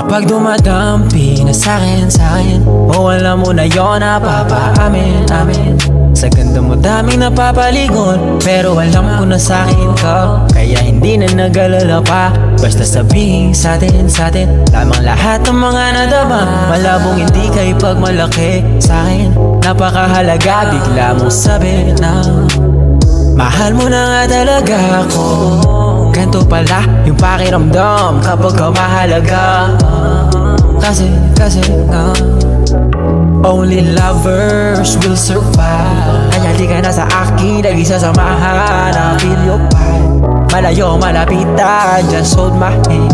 Kapag dumadampi na sa'kin o alam mo na yun, napapaamin sa ganda mo daming napapaligon, pero alam ko na sa'kin ka. Kaya hindi na nag-alala pa, basta sabihin sa'tin lamang lahat ng mga nadama. Malabong hindi ka ipagmalaki sa'kin, napakahalaga. Bigla mong sabi na mahal mo na nga talaga ako. Ganto pala yung pakiramdam kapag ka mahalaga. Kasi only lovers will survive. Kaya di ka na sa akin nagsasamahan. I feel your vibe. Malayo malapitan, just hold my hand.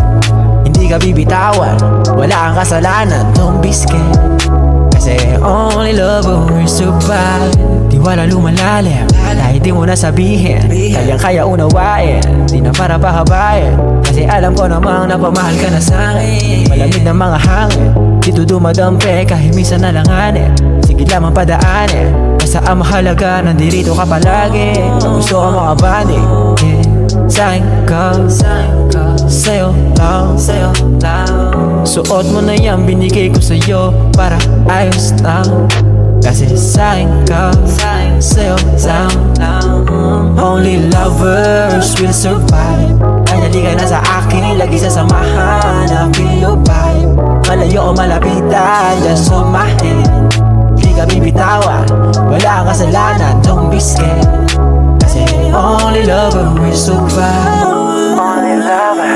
Hindi ka bibitawan, wala kang kasalanan, don't be scared. Kasi only lovers will survive. Di wala lumalalim, kahit di mo na sabihin, kayang-kaya unawain, di na para pahabain. Kasi alam ko namang napamahal ka na sa'kin. Malamig na mga hangin, dito dumadampi kahit minsan nalanganin. Sige lamang padaanin, basta ang mahalaga nandirito ka palagi. Kung gusto ka makabanding, yeah. Sa'kin ka, sa'yo lang. Suot mo na yan, binigay ko sa'yo para ayos lang. Kasi sa'kin ka, sa'yo lang. Only lovers will survive. Kaya di ka na sa akin lagi sasamahan. I feel your vibe. Malayo o malapitan, just hold my hand. Di ka bibitawan, wala kang kasalanan, don't be scared. Kasi only lover will survive. Only lover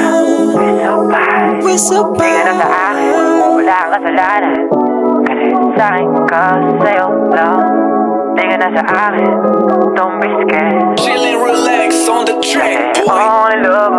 will survive. Di ka na sa akin, wala kang kasalanan. Kasi sa'kin ka, sa'yo lang. Di ka na sa akin, don't be scared. Chillin', relax on the track, boy. Only love